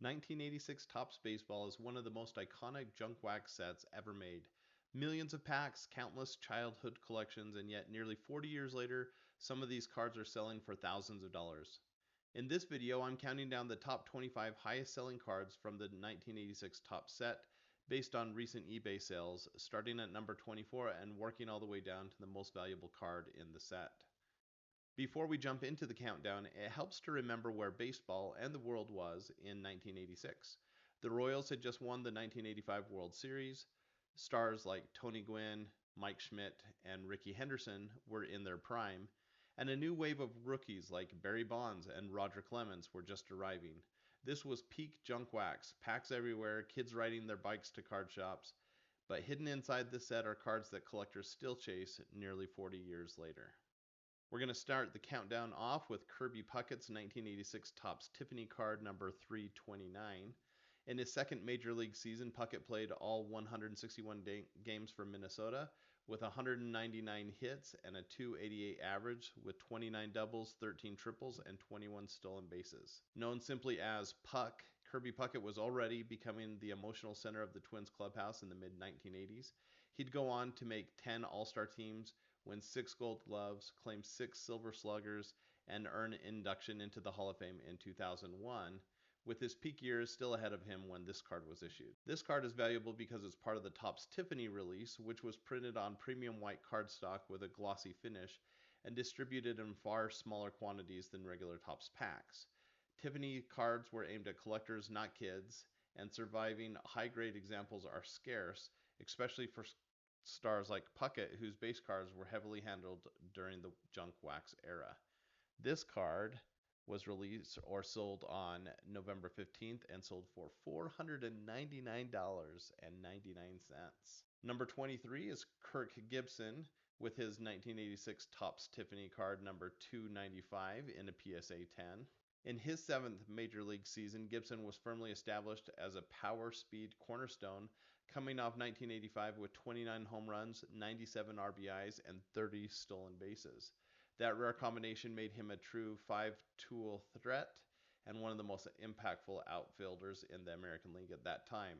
1986 Topps Baseball is one of the most iconic junk wax sets ever made. Millions of packs, countless childhood collections, and yet nearly 40 years later, some of these cards are selling for thousands of dollars. In this video, I'm counting down the top 25 highest selling cards from the 1986 Topps set based on recent eBay sales, starting at number 24 and working all the way down to the most valuable card in the set. Before we jump into the countdown, it helps to remember where baseball and the world was in 1986. The Royals had just won the 1985 World Series. Stars like Tony Gwynn, Mike Schmidt, and Rickey Henderson were in their prime, and a new wave of rookies like Barry Bonds and Roger Clemens were just arriving. This was peak junk wax, packs everywhere, kids riding their bikes to card shops, but hidden inside the set are cards that collectors still chase nearly 40 years later. We're going to start the countdown off with Kirby Puckett's 1986 Topps Tiffany card number 329. In his second major league season, Puckett played all 161 games for Minnesota with 199 hits and a .288 average with 29 doubles, 13 triples, and 21 stolen bases. Known simply as Puck, Kirby Puckett was already becoming the emotional center of the Twins clubhouse in the mid-1980s. He'd go on to make 10 All-Star teams, win 6 Gold Gloves, claim 6 Silver Sluggers, and earn induction into the Hall of Fame in 2001, with his peak years still ahead of him when this card was issued. This card is valuable because it's part of the Topps Tiffany release, which was printed on premium white cardstock with a glossy finish and distributed in far smaller quantities than regular Topps packs. Tiffany cards were aimed at collectors, not kids, and surviving high-grade examples are scarce, especially for stars like Puckett, whose base cards were heavily handled during the junk wax era. This card was released or sold on November 15th and sold for $499.99. Number 23 is Kirk Gibson with his 1986 Topps Tiffany card number 295 in a PSA 10. In his 7th major league season, Gibson was firmly established as a power speed cornerstone, coming off 1985 with 29 home runs, 97 RBIs, and 30 stolen bases. That rare combination made him a true five-tool threat and one of the most impactful outfielders in the American League at that time.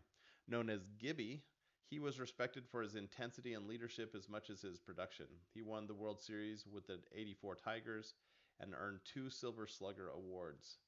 Known as Gibby, he was respected for his intensity and leadership as much as his production. He won the World Series with the '84 Tigers and earned 2 Silver Slugger awards.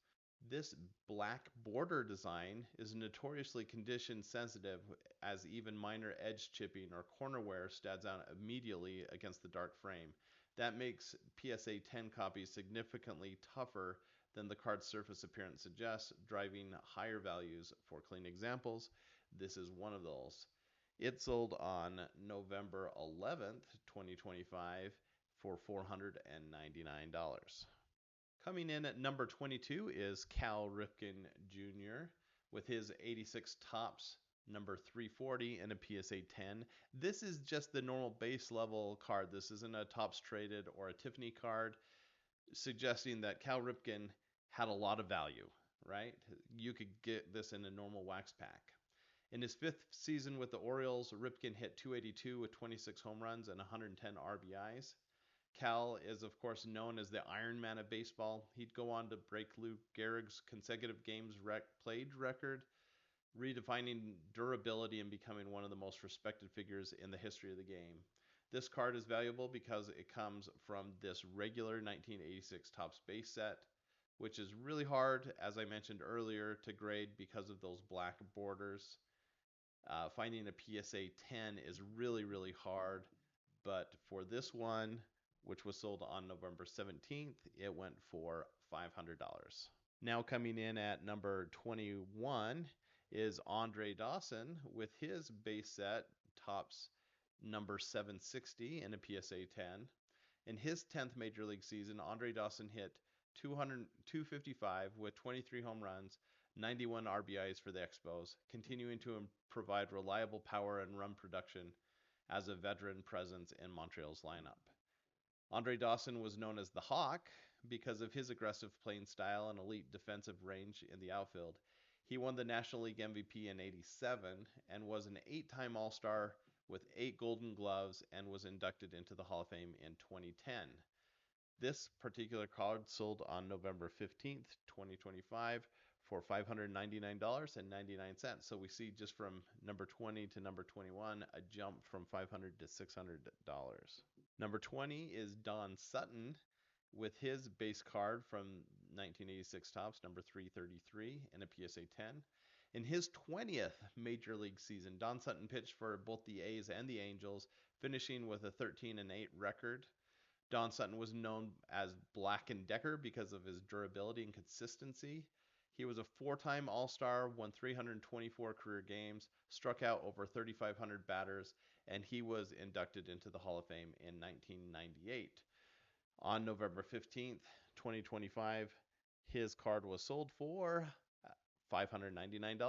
This black border design is notoriously condition sensitive, as even minor edge chipping or corner wear stands out immediately against the dark frame. That makes PSA 10 copies significantly tougher than the card's surface appearance suggests, driving higher values for clean examples. This is one of those. It sold on November 11th, 2025 for $499. Coming in at number 22 is Cal Ripken Jr. with his 86 Topps number 340 and a PSA 10. This is just the normal base level card. This isn't a Topps traded or a Tiffany card, suggesting that Cal Ripken had a lot of value, right? You could get this in a normal wax pack. In his 5th season with the Orioles, Ripken hit .282 with 26 home runs and 110 RBIs. Cal is, of course, known as the Iron Man of baseball. He'd go on to break Lou Gehrig's consecutive games played record, redefining durability and becoming one of the most respected figures in the history of the game. This card is valuable because it comes from this regular 1986 Topps base set, which is really hard, as I mentioned earlier, to grade because of those black borders. Finding a PSA 10 is really, really hard, but for this one, which was sold on November 17th, it went for $500. Now coming in at number 21 is Andre Dawson with his base set Topps number 760 and a PSA 10. In his 10th major league season, Andre Dawson hit 255 with 23 home runs, 91 RBIs for the Expos, continuing to provide reliable power and run production as a veteran presence in Montreal's lineup. Andre Dawson was known as the Hawk because of his aggressive playing style and elite defensive range in the outfield. He won the National League MVP in '87 and was an 8-time All-Star with 8 Golden Gloves and was inducted into the Hall of Fame in 2010. This particular card sold on November 15th, 2025 for $599.99. So we see just from number 20 to number 21 a jump from $500 to $600. Number 20 is Don Sutton with his base card from 1986 Topps, number 333, and a PSA 10. In his 20th Major League season, Don Sutton pitched for both the A's and the Angels, finishing with a 13-8 record. Don Sutton was known as Black and Decker because of his durability and consistency. He was a four-time All-Star, won 324 career games, struck out over 3,500 batters, and he was inducted into the Hall of Fame in 1998. On November 15th, 2025, his card was sold for $599.99.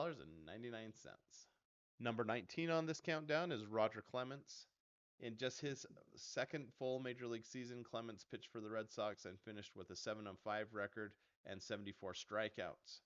Number 19 on this countdown is Roger Clemens. In just his second full Major League season, Clemens pitched for the Red Sox and finished with a 7-5 record and 74 strikeouts.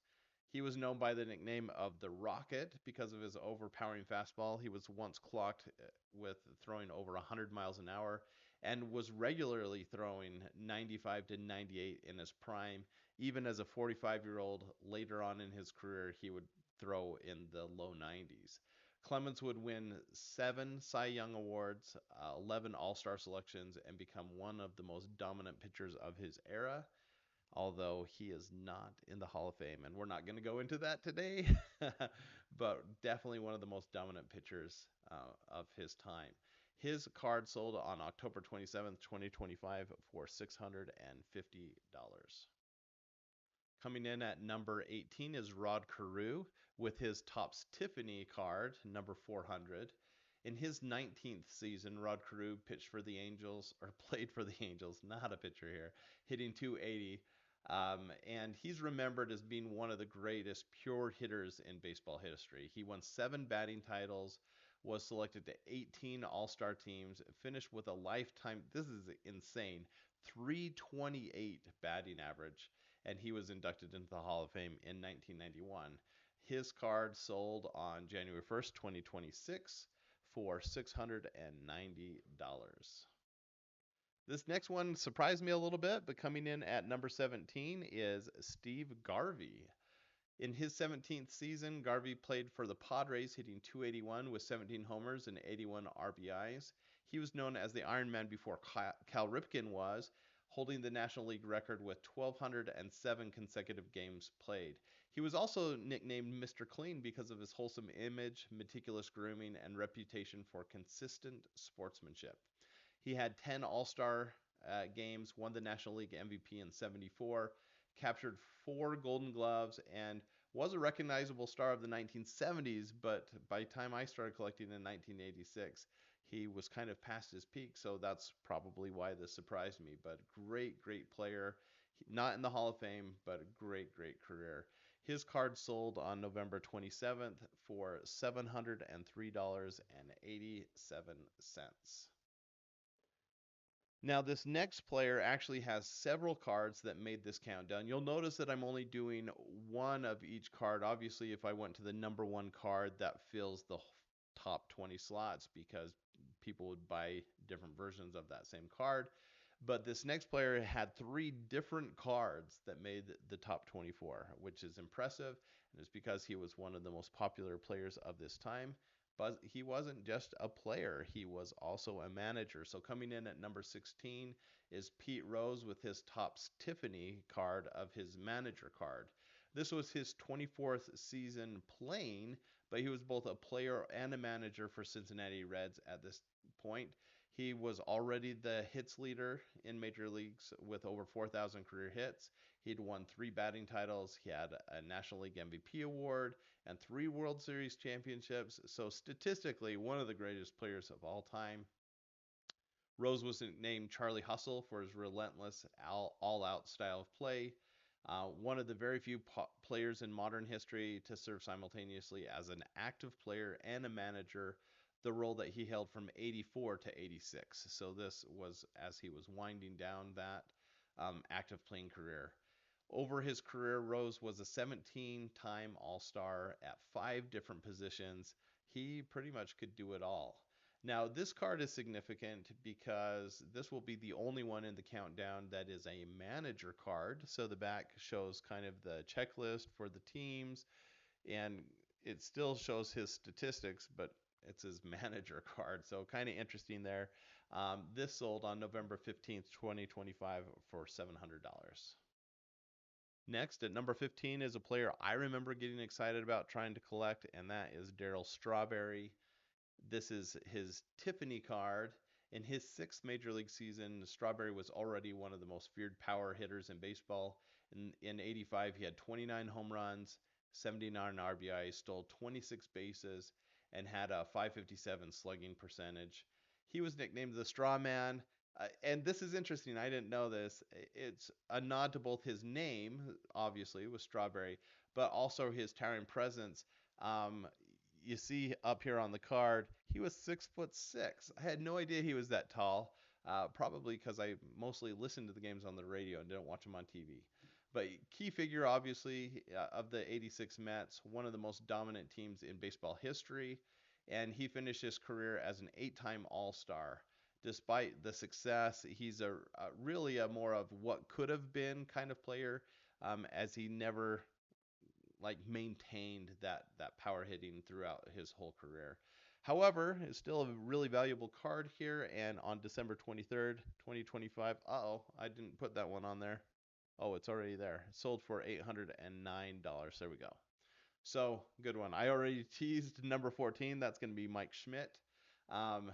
He was known by the nickname of the Rocket because of his overpowering fastball. He was once clocked with throwing over 100 miles an hour and was regularly throwing 95 to 98 in his prime. Even as a 45-year-old, later on in his career, he would throw in the low 90s. Clemens would win 7 Cy Young Awards, 11 All-Star selections, and become one of the most dominant pitchers of his era, although he is not in the Hall of Fame. And we're not going to go into that today, but definitely one of the most dominant pitchers of his time. His card sold on October 27th, 2025 for $650. Coming in at number 18 is Rod Carew with his Topps Tiffany card, number 400. In his 19th season, Rod Carew pitched for the Angels, or played for the Angels, not a pitcher here, hitting 280. And he's remembered as being one of the greatest pure hitters in baseball history. He won 7 batting titles, was selected to 18 All-Star teams, finished with a lifetime, this is insane, 328 batting average, and he was inducted into the Hall of Fame in 1991. His card sold on January 1st, 2026 for $690. This next one surprised me a little bit, but coming in at number 17 is Steve Garvey. In his 17th season, Garvey played for the Padres, hitting 281 with 17 homers and 81 RBIs. He was known as the Iron Man before Cal Ripken was, holding the National League record with 1,207 consecutive games played. He was also nicknamed Mr. Clean because of his wholesome image, meticulous grooming, and reputation for consistent sportsmanship. He had 10 All-Star games, won the National League MVP in '74, captured 4 Golden Gloves, and was a recognizable star of the 1970s, but by the time I started collecting in 1986, he was kind of past his peak, so that's probably why this surprised me. But great, great player. Not in the Hall of Fame, but a great, great career. His card sold on November 27th for $703.87. Now, this next player actually has several cards that made this countdown. You'll notice that I'm only doing one of each card. Obviously, if I went to the number 1 card, that fills the top 20 slots because people would buy different versions of that same card. But this next player had 3 different cards that made the top 24, which is impressive. And it's because he was one of the most popular players of this time. But he wasn't just a player, he was also a manager. So coming in at number 16 is Pete Rose with his Topps Tiffany card of his manager card. This was his 24th season playing, but he was both a player and a manager for Cincinnati Reds at this point. He was already the hits leader in major leagues with over 4,000 career hits. He'd won 3 batting titles. He had a National League MVP award and 3 World Series championships. So statistically, one of the greatest players of all time. Rose was named Charlie Hustle for his relentless all-out style of play. One of the very few players in modern history to serve simultaneously as an active player and a manager, the role that he held from 84 to 86. So this was as he was winding down that active playing career. Over his career, Rose was a 17-time All-Star at 5 different positions. He pretty much could do it all. Now, this card is significant because this will be the only one in the countdown that is a manager card. So the back shows kind of the checklist for the teams, and it still shows his statistics, but it's his manager card. So kind of interesting there. This sold on November 15th, 2025 for $700. Next, at number 15 is a player I remember getting excited about trying to collect, and that is Darryl Strawberry. This is his Tiffany card. In his sixth major league season, Strawberry was already one of the most feared power hitters in baseball. In 85, he had 29 home runs, 79 RBIs, stole 26 bases, and had a 557 slugging percentage. He was nicknamed the Straw Man. And this is interesting. I didn't know this. It's a nod to both his name, obviously, with Strawberry, but also his towering presence. Um, you see up here on the card, he was 6'6". I had no idea he was that tall. Probably because I mostly listened to the games on the radio and didn't watch them on TV. But key figure, obviously, of the '86 Mets, one of the most dominant teams in baseball history, and he finished his career as an 8-time All-Star. Despite the success, he's really a more of what could have been kind of player, as he never like maintained that power hitting throughout his whole career. However, it's still a really valuable card here. And on December 23rd, 2025, I didn't put that one on there. Oh, it's already there. It sold for $809. There we go. So, good one. I already teased number 14. That's going to be Mike Schmidt. Um,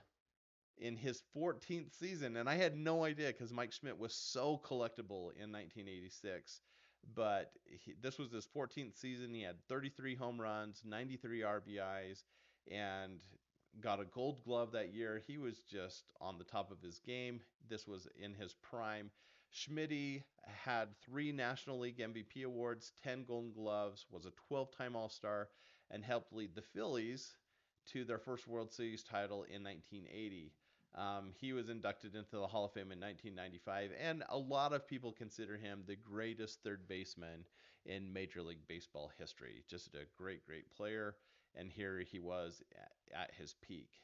in his 14th season, and I had no idea because Mike Schmidt was so collectible in 1986. But this was his 14th season. He had 33 home runs, 93 RBIs, and got a gold glove that year. He was just on the top of his game. This was in his prime. Schmidt had 3 National League MVP awards, 10 Golden Gloves, was a 12-time All-Star, and helped lead the Phillies to their first World Series title in 1980. He was inducted into the Hall of Fame in 1995, and a lot of people consider him the greatest third baseman in Major League Baseball history. Just a great, great player, and here he was at his peak.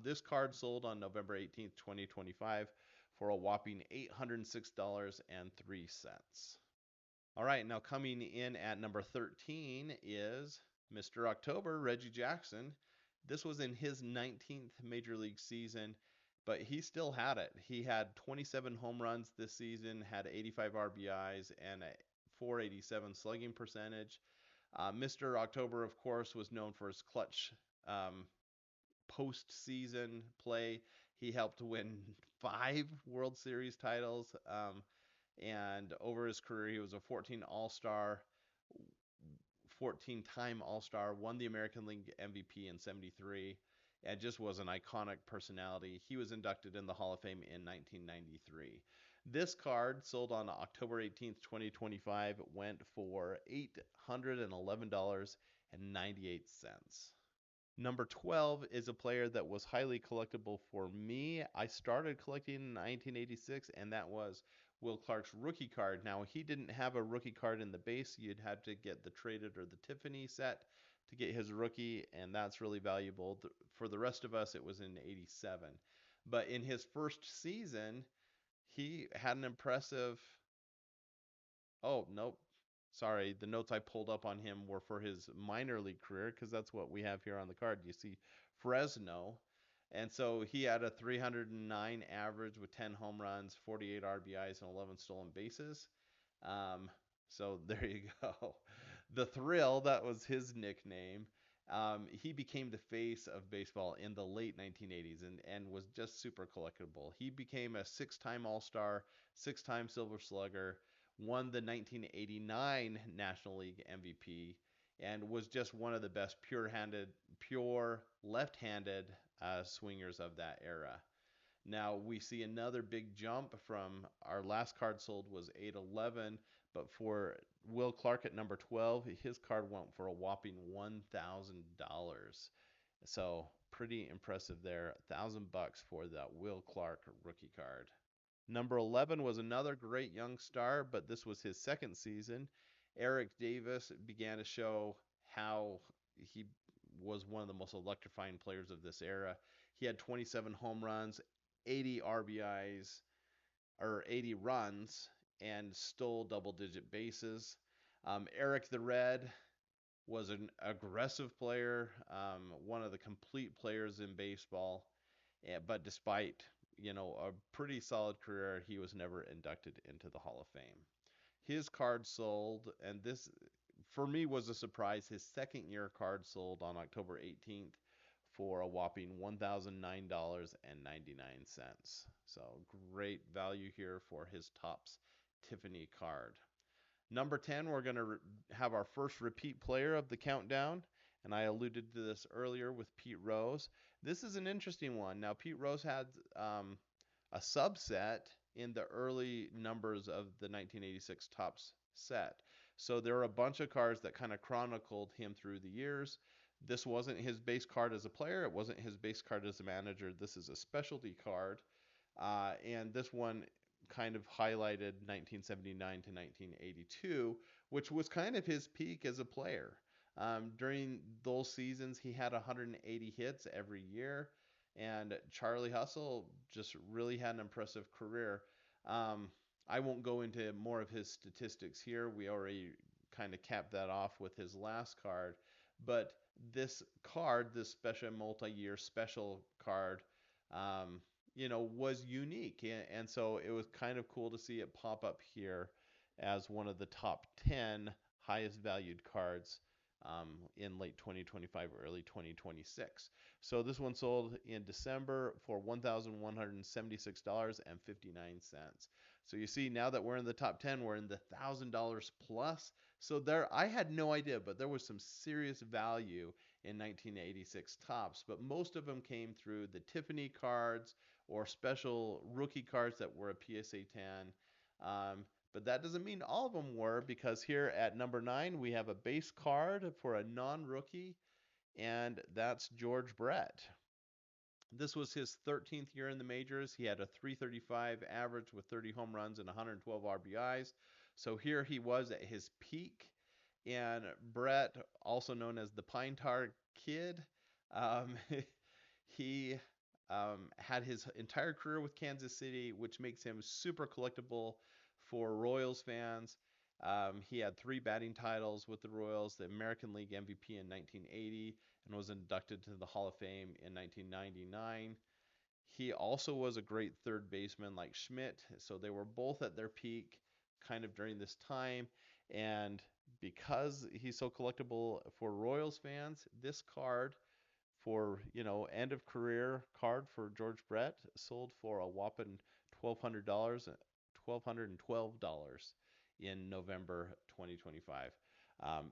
This card sold on November 18th, 2025 for a whopping $806.03. All right, now coming in at number 13 is Mr. October, Reggie Jackson. This was in his 19th Major League season, but he still had it. He had 27 home runs this season, had 85 RBIs, and a 487 slugging percentage. Mr. October, of course, was known for his clutch postseason play. He helped win 5 World Series titles, and over his career, he was a 14 All-Star, 14-time All-Star, won the American League MVP in '73, and just was an iconic personality. He was inducted in the Hall of Fame in 1993. This card, sold on October 18th, 2025, went for $811.98. Number 12 is a player that was highly collectible for me. I started collecting in 1986, and that was Will Clark's rookie card. Now, he didn't have a rookie card in the base. You'd have to get the traded or the Tiffany set to get his rookie, and that's really valuable. For the rest of us, it was in '87. But in his first season, he had an impressive. Oh, nope. Sorry, the notes I pulled up on him were for his minor league career because that's what we have here on the card. You see Fresno. And so he had a 309 average with 10 home runs, 48 RBIs, and 11 stolen bases. So there you go. The Thrill, that was his nickname. He became the face of baseball in the late 1980s and was just super collectible. He became a 6-time All-Star, 6-time Silver Slugger, won the 1989 National League MVP, and was just one of the best pure left-handed swingers of that era. Now we see another big jump from our last card sold was 811, but for Will Clark at number 12, his card went for a whopping $1,000. So pretty impressive there. $1,000 for that Will Clark rookie card. Number 11 was another great young star, but this was his second season. Eric Davis began to show how he was one of the most electrifying players of this era. He had 27 home runs, 80 RBIs, or 80 runs, and stole double-digit bases. Eric the Red was an aggressive player, one of the complete players in baseball. But despite, a pretty solid career, he was never inducted into the Hall of Fame. His card sold, and this for me was a surprise. His second year card sold on October 18th for a whopping $1,009.99. So great value here for his Topps Tiffany card. Number 10, we're going to have our first repeat player of the countdown, and I alluded to this earlier with Pete Rose. This is an interesting one. Now, Pete Rose had a subset in the early numbers of the 1986 Topps set. So there are a bunch of cards that kind of chronicled him through the years. This wasn't his base card as a player. It wasn't his base card as a manager. This is a specialty card. And this one kind of highlighted 1979 to 1982, which was kind of his peak as a player. During those seasons, he had 180 hits every year, and Charlie Hustle just really had an impressive career. I won't go into more of his statistics here. We already kind of capped that off with his last card, but this card, this special multi-year special card, was unique. And so it was kind of cool to see it pop up here as one of the top 10 highest valued cards in late 2025, early 2026. So this one sold in December for $1,176.59. So you see, now that we're in the top 10, we're in the $1,000 plus. So there, I had no idea, but there was some serious value in 1986 Topps. But most of them came through the Tiffany cards or special rookie cards that were a PSA 10. But that doesn't mean all of them were, because here at number 9, we have a base card for a non-rookie, and that's George Brett. This was his 13th year in the majors. He had a .335 average with 30 home runs and 112 RBIs. So here he was at his peak. And Brett, also known as the Pine Tar Kid, he had his entire career with Kansas City, which makes him super collectible for Royals fans. He had 3 batting titles with the Royals, the American League MVP in 1980, and was inducted to the Hall of Fame in 1999. He also was a great third baseman like Schmidt, so they were both at their peak kind of during this time. And because he's so collectible for Royals fans, this card for, end of career card for George Brett sold for a whopping $1,212 in November 2025.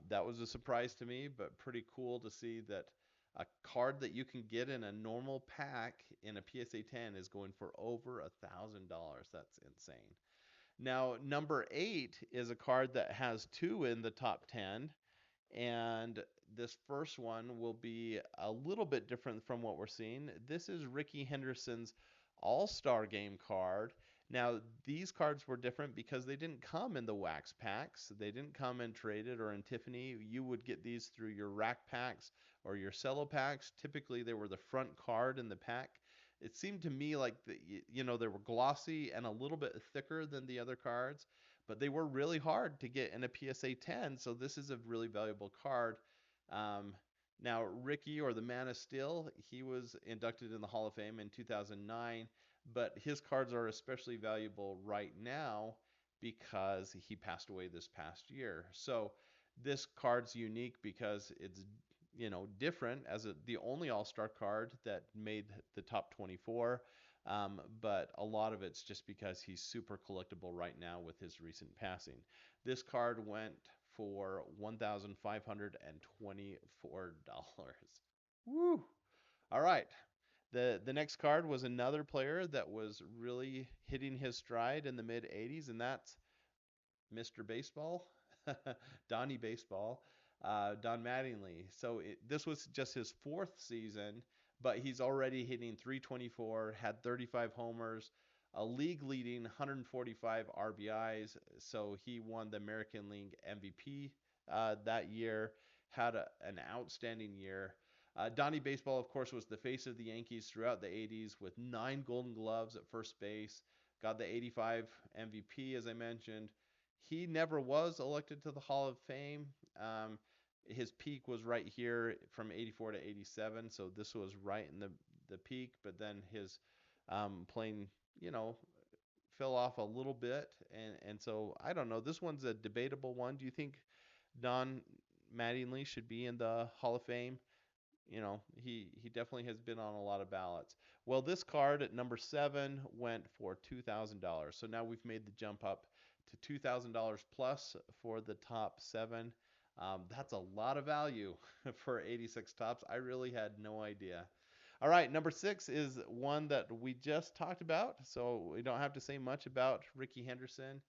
That was a surprise to me, but pretty cool to see that a card that you can get in a normal pack in a PSA 10 is going for over $1,000. That's insane. Now, number 8 is a card that has 2 in the top 10. And this first one will be a little bit different from what we're seeing. This is Rickey Henderson's All-Star Game card. Now, these cards were different because they didn't come in the wax packs. They didn't come in traded or in Tiffany. You would get these through your rack packs or your cello packs. Typically, they were the front card in the pack. It seemed to me like they were glossy and a little bit thicker than the other cards, but they were really hard to get in a PSA 10, so this is a really valuable card. Now, Rickey, or the Man of Steel, he was inducted in the Hall of Fame in 2009, but his cards are especially valuable right now because he passed away this past year. So this card's unique because it's different as the only All-Star card that made the top 24. But a lot of it's just because he's super collectible right now with his recent passing. This card went for $1,524. Woo! All right. The next card was another player that was really hitting his stride in the mid 80s, and that's Mr. Baseball, Donnie Baseball, Don Mattingly. So this was just his 4th season, but he's already hitting .324, had 35 homers, a league-leading 145 RBIs. So he won the American League MVP that year, had an outstanding year. Donnie Baseball, of course, was the face of the Yankees throughout the 80s with 9 Golden Gloves at first base. Got the 85 MVP, as I mentioned. He never was elected to the Hall of Fame. His peak was right here from 84 to 87, so this was right in the peak, but then his playing, you know, fell off a little bit, and so I don't know. This one's a debatable one. Do you think Don Mattingly should be in the Hall of Fame? He definitely has been on a lot of ballots. Well, this card at number 7 went for $2,000. So now we've made the jump up to $2,000 plus for the top 7. That's a lot of value for 86 tops. I really had no idea. All right, number 6 is one that we just talked about, so we don't have to say much about Rickey Henderson.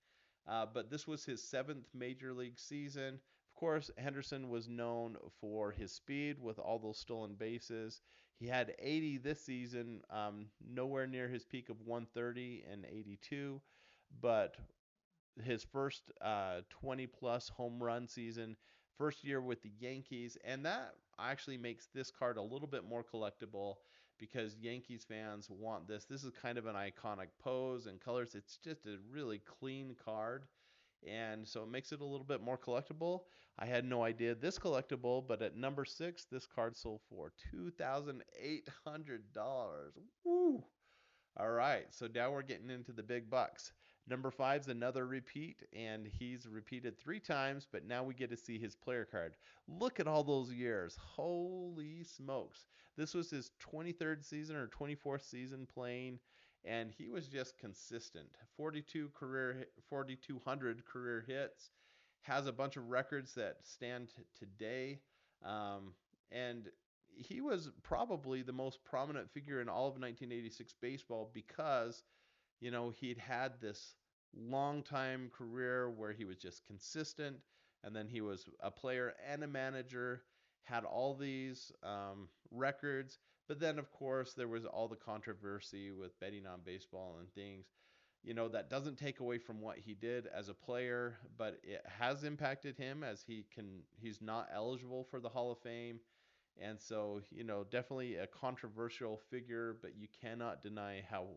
But this was his 7th major league season. Of course, Henderson was known for his speed with all those stolen bases. He had 80 this season, nowhere near his peak of 130 and 82, but his first 20-plus home run season, first year with the Yankees, and that actually makes this card a little bit more collectible because Yankees fans want this. This is kind of an iconic pose and colors. It's just a really clean card, and so it makes it a little bit more collectible. I had no idea this collectible, but at number 6, this card sold for $2,800. Woo! All right, so now we're getting into the big bucks. Number 5 is another repeat, and he's repeated 3 times, but now we get to see his player card. Look at all those years. Holy smokes. This was his 23rd season or 24th season playing, and he was just consistent. 4,200 career hits, has a bunch of records that stand today, and he was probably the most prominent figure in all of 1986 baseball because, he'd had this long time career where he was just consistent, and then he was a player and a manager, had all these records, but then of course there was all the controversy with betting on baseball and things. That doesn't take away from what he did as a player, but it has impacted him as he's not eligible for the Hall of Fame. And so, definitely a controversial figure, but you cannot deny how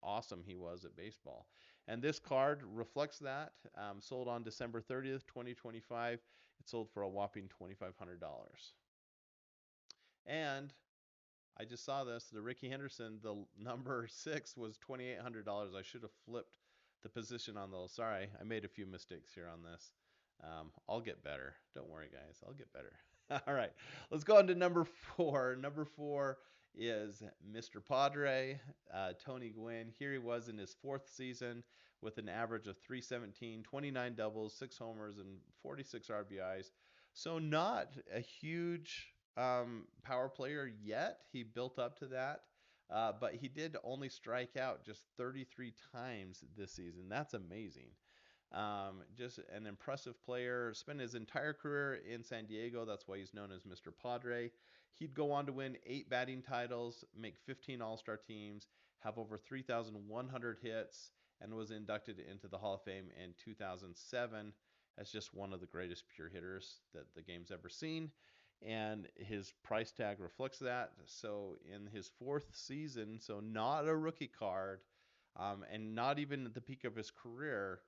awesome he was at baseball. And this card reflects that. Sold on December 30th, 2025. It sold for a whopping $2,500. And I just saw this. The Rickey Henderson, the number 6 was $2,800. I should have flipped the position on those. Sorry, I made a few mistakes here on this. I'll get better. Don't worry, guys. I'll get better. All right, let's go on to number 4. Number 4 is Mr. Padre, Tony Gwynn. Here he was in his 4th season with an average of 317, 29 doubles, 6 homers, and 46 RBIs. So not a huge power player yet. He built up to that, but he did only strike out just 33 times this season. That's amazing. Just an impressive player. Spent his entire career in San Diego. That's why he's known as Mr. Padre. He'd go on to win 8 batting titles, make 15 All-Star teams, have over 3,100 hits, and was inducted into the Hall of Fame in 2007 as just one of the greatest pure hitters that the game's ever seen. And his price tag reflects that. So in his 4th season, so not a rookie card, and not even at the peak of his career,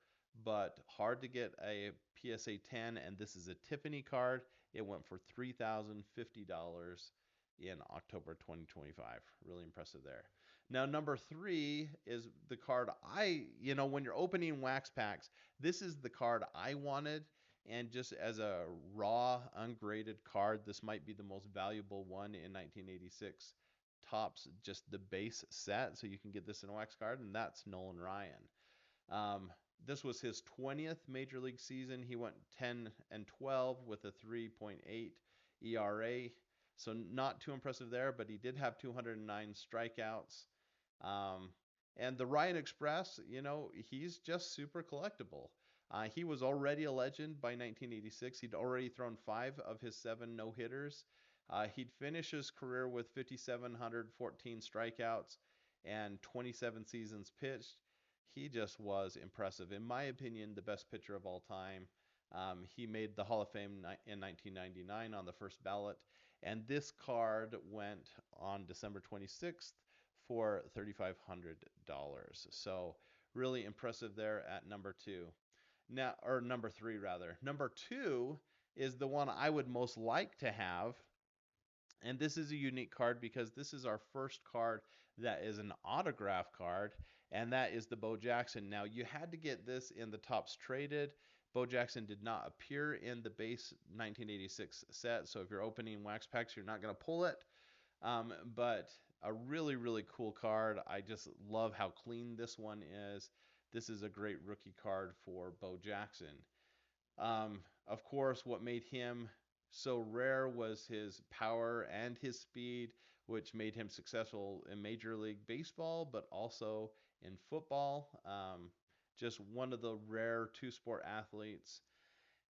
but hard to get a PSA 10, and this is a Tiffany card. It went for $3,050 in October 2025. Really impressive there. Now, number 3 is the card when you're opening wax packs, this is the card I wanted, and just as a raw, ungraded card, this might be the most valuable one in 1986 tops, just the base set, so you can get this in a wax card, and that's Nolan Ryan. This was his 20th major league season. He went 10-12 with a 3.8 ERA. So not too impressive there, but he did have 209 strikeouts. And the Ryan Express, he's just super collectible. He was already a legend by 1986. He'd already thrown 5 of his 7 no-hitters. He'd finish his career with 5,714 strikeouts and 27 seasons pitched. He just was impressive. In my opinion, the best pitcher of all time. He made the Hall of Fame in 1999 on the first ballot. And this card went on December 26th for $3,500. So really impressive there at number 2. Now, or number 3 rather. Number 2 is the one I would most like to have. And this is a unique card because this is our first card that is an autograph card, and that is the Bo Jackson. Now, you had to get this in the Topps Traded. Bo Jackson did not appear in the base 1986 set, so if you're opening wax packs, you're not going to pull it. But a really, really cool card. I just love how clean this one is. This is a great rookie card for Bo Jackson. Of course, what made him so rare was his power and his speed, which made him successful in Major League Baseball, but also in football. Just one of the rare two-sport athletes.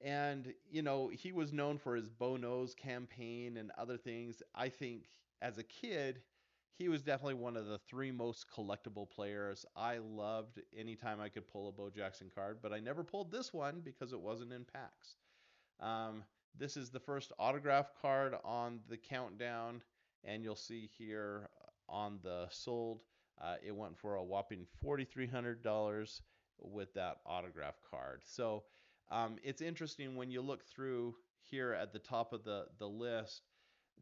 And, he was known for his Bo Knows campaign and other things. I think as a kid, he was definitely one of the 3 most collectible players. I loved anytime I could pull a Bo Jackson card, but I never pulled this one because it wasn't in packs. This is the first autograph card on the countdown, and you'll see here on the sold, it went for a whopping $4,300 with that autograph card. So it's interesting when you look through here at the top of the list,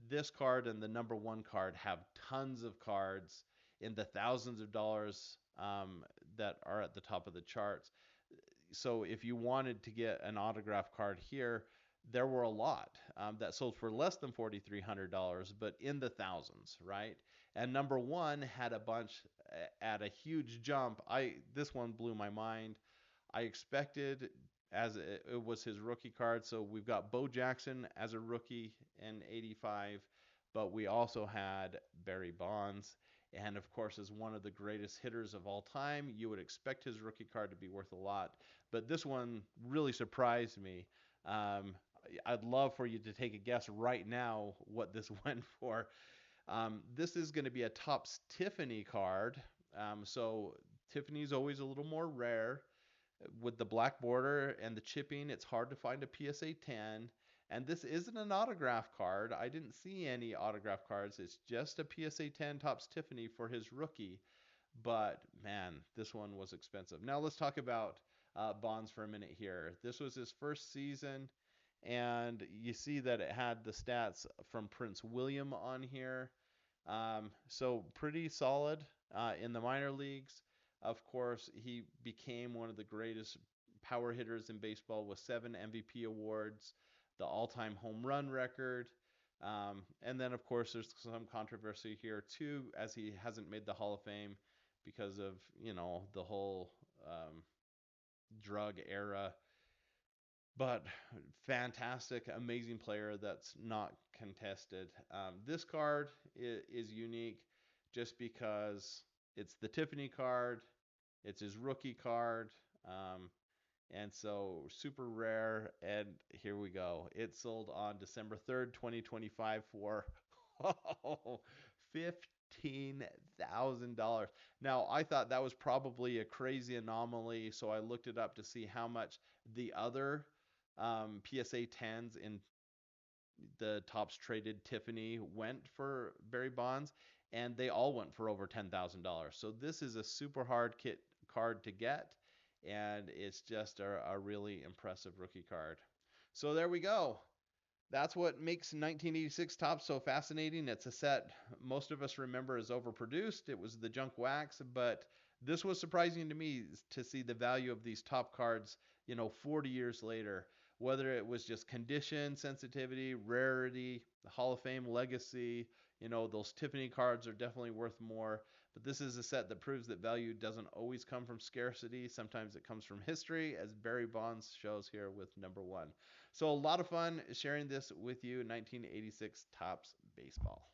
this card and the number 1 card have tons of cards in the thousands of dollars that are at the top of the charts. So if you wanted to get an autograph card here, there were a lot that sold for less than $4,300, but in the thousands, right? And number 1 had a bunch at a huge jump. This one blew my mind. I expected, as it was his rookie card, so we've got Bo Jackson as a rookie in 85, but we also had Barry Bonds. And of course, as one of the greatest hitters of all time, you would expect his rookie card to be worth a lot. But this one really surprised me. I'd love for you to take a guess right now what this went for. This is going to be a Topps Tiffany card. So Tiffany's always a little more rare. With the black border and the chipping, it's hard to find a PSA 10. And this isn't an autograph card. I didn't see any autograph cards. It's just a PSA 10 Topps Tiffany for his rookie. But, man, this one was expensive. Now let's talk about Bonds for a minute here. This was his first season, and you see that it had the stats from Prince William on here. So pretty solid in the minor leagues. Of course, he became one of the greatest power hitters in baseball with 7 MVP awards, the all-time home run record. And then, of course, there's some controversy here, too, as he hasn't made the Hall of Fame because of, the whole drug era. But fantastic, amazing player that's not contested. This card is unique just because it's the Tiffany card, it's his rookie card, and so super rare. And here we go. It sold on December 3rd, 2025 for $15,000. Now, I thought that was probably a crazy anomaly, so I looked it up to see how much the other PSA 10s in the Topps Traded Tiffany went for Barry Bonds, and they all went for over $10,000. So this is a super hard card to get, and it's just a really impressive rookie card. So there we go. That's what makes 1986 Topps so fascinating. It's a set most of us remember as overproduced. It was the junk wax, but this was surprising to me to see the value of these top cards, 40 years later. Whether it was just condition, sensitivity, rarity, the Hall of Fame legacy, those Tiffany cards are definitely worth more. But this is a set that proves that value doesn't always come from scarcity. Sometimes it comes from history, as Barry Bonds shows here with number 1. So a lot of fun sharing this with you, 1986 Topps Baseball.